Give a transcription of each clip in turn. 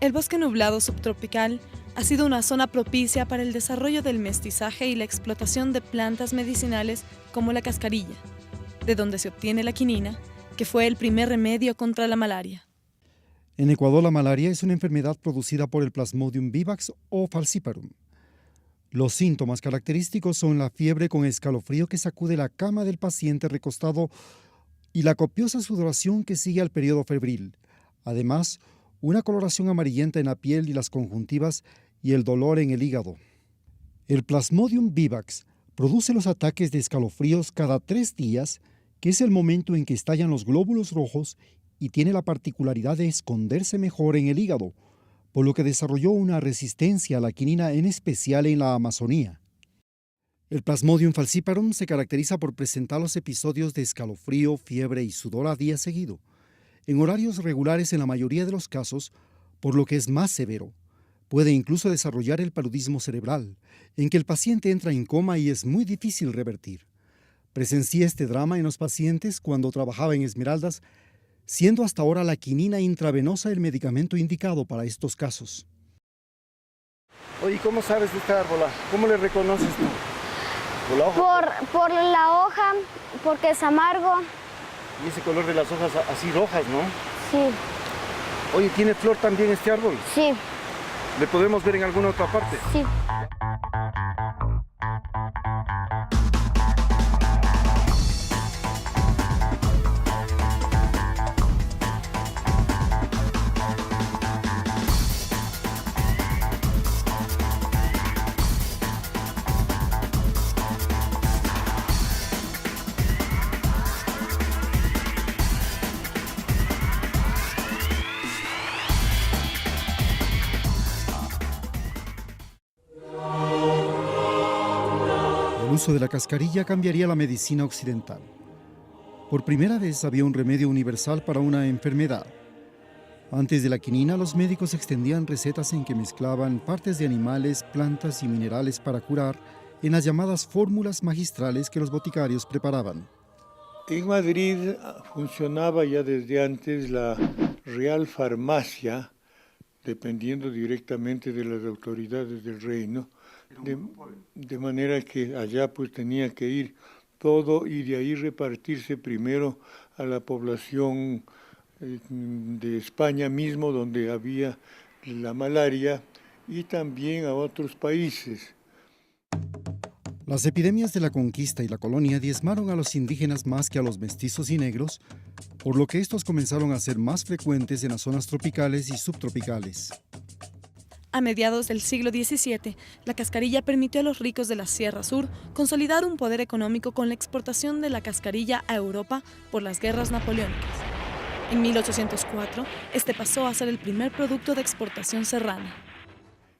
El bosque nublado subtropical ha sido una zona propicia para el desarrollo del mestizaje y la explotación de plantas medicinales como la cascarilla, de donde se obtiene la quinina, que fue el primer remedio contra la malaria. En Ecuador, la malaria es una enfermedad producida por el Plasmodium vivax o falciparum. Los síntomas característicos son la fiebre con escalofrío que sacude la cama del paciente recostado y la copiosa sudoración que sigue al periodo febril. Además, una coloración amarillenta en la piel y las conjuntivas y el dolor en el hígado. El Plasmodium vivax produce los ataques de escalofríos cada 3 días, que es el momento en que estallan los glóbulos rojos y tiene la particularidad de esconderse mejor en el hígado, por lo que desarrolló una resistencia a la quinina, en especial en la Amazonía. El Plasmodium falciparum se caracteriza por presentar los episodios de escalofrío, fiebre y sudor a día seguido, en horarios regulares en la mayoría de los casos, por lo que es más severo. Puede incluso desarrollar el paludismo cerebral, en que el paciente entra en coma y es muy difícil revertir. Presencié este drama en los pacientes cuando trabajaba en Esmeraldas, siendo hasta ahora la quinina intravenosa el medicamento indicado para estos casos. Oye, ¿cómo sabes de esta árbola? ¿Cómo le reconoces tú? ¿Por la hoja? Por la hoja, porque es amargo. Y ese color de las hojas así rojas, ¿no? Sí, Oye, ¿tiene flor también este árbol? sí, ¿Le podemos ver en alguna otra parte? sí. El uso de la cascarilla cambiaría la medicina occidental. Por primera vez había un remedio universal para una enfermedad. Antes de la quinina, los médicos extendían recetas en que mezclaban partes de animales, plantas y minerales para curar en las llamadas fórmulas magistrales que los boticarios preparaban. En Madrid funcionaba ya desde antes la Real Farmacia, dependiendo directamente de las autoridades del reino, de manera que allá pues tenía que ir todo y de ahí repartirse primero a la población de España mismo, donde había la malaria, y también a otros países. Las epidemias de la conquista y la colonia diezmaron a los indígenas más que a los mestizos y negros, por lo que estos comenzaron a ser más frecuentes en las zonas tropicales y subtropicales. A mediados del siglo XVII, la cascarilla permitió a los ricos de la Sierra Sur consolidar un poder económico con la exportación de la cascarilla a Europa por las guerras napoleónicas. En 1804, este pasó a ser el primer producto de exportación serrana.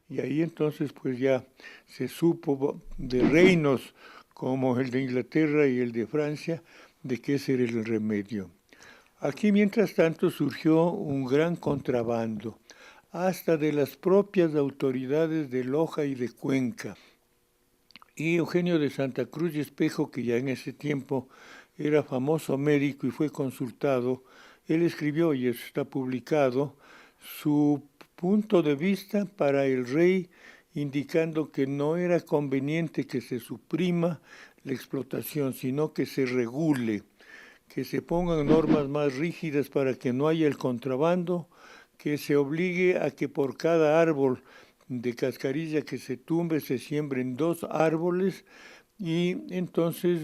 Y ahí entonces pues ya se supo de reinos como el de Inglaterra y el de Francia, de que ese era el remedio. Aquí mientras tanto surgió un gran contrabando, hasta de las propias autoridades de Loja y de Cuenca. Y Eugenio de Santa Cruz y Espejo, que ya en ese tiempo era famoso médico y fue consultado, él escribió, y eso está publicado, su punto de vista para el rey, indicando que no era conveniente que se suprima la explotación, sino que se regule, que se pongan normas más rígidas para que no haya el contrabando, que se obligue a que por cada árbol de cascarilla que se tumbe se siembren 2 árboles, y entonces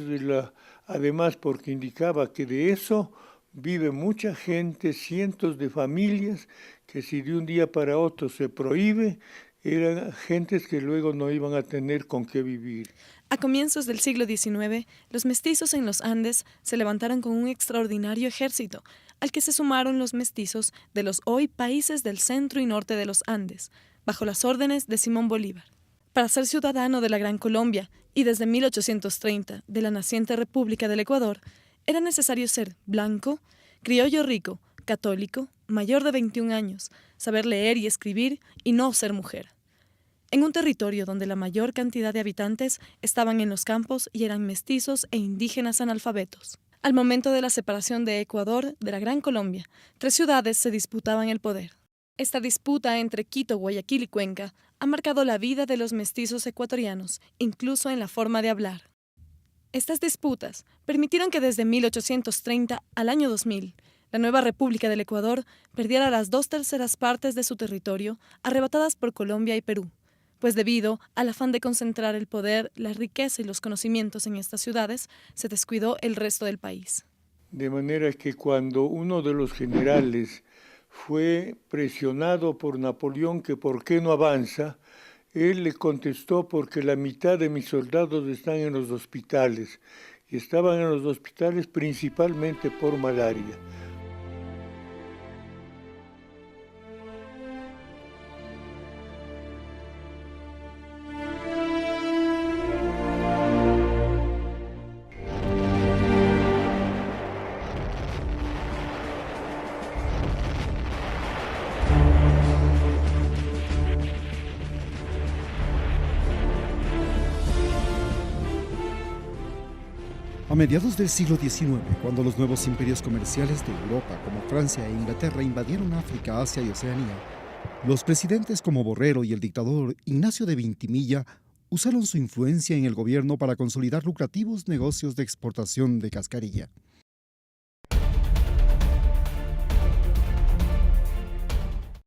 además porque indicaba que de eso vive mucha gente, cientos de familias, que si de un día para otro se prohíbe, eran gentes que luego no iban a tener con qué vivir. A comienzos del siglo XIX, los mestizos en los Andes se levantaron con un extraordinario ejército, al que se sumaron los mestizos de los hoy países del centro y norte de los Andes, bajo las órdenes de Simón Bolívar. Para ser ciudadano de la Gran Colombia y desde 1830 de la naciente República del Ecuador, era necesario ser blanco, criollo rico, católico, mayor de 21 años, saber leer y escribir y no ser mujer. En un territorio donde la mayor cantidad de habitantes estaban en los campos y eran mestizos e indígenas analfabetos. Al momento de la separación de Ecuador de la Gran Colombia, 3 ciudades se disputaban el poder: Esta disputa entre Quito, Guayaquil y Cuenca ha marcado la vida de los mestizos ecuatorianos, incluso en la forma de hablar. Estas disputas permitieron que desde 1830 al año 2000, la nueva República del Ecuador perdiera las 2/3 partes de su territorio, arrebatadas por Colombia y Perú, pues debido al afán de concentrar el poder, la riqueza y los conocimientos en estas ciudades, se descuidó el resto del país. De manera que cuando uno de los generales fue presionado por Napoleón que por qué no avanza, él le contestó porque la mitad de mis soldados están en los hospitales, y estaban en los hospitales principalmente por malaria. A mediados del siglo XIX, cuando los nuevos imperios comerciales de Europa, como Francia e Inglaterra, invadieron África, Asia y Oceanía, los presidentes como Borrero y el dictador Ignacio de Vintimilla usaron su influencia en el gobierno para consolidar lucrativos negocios de exportación de cascarilla.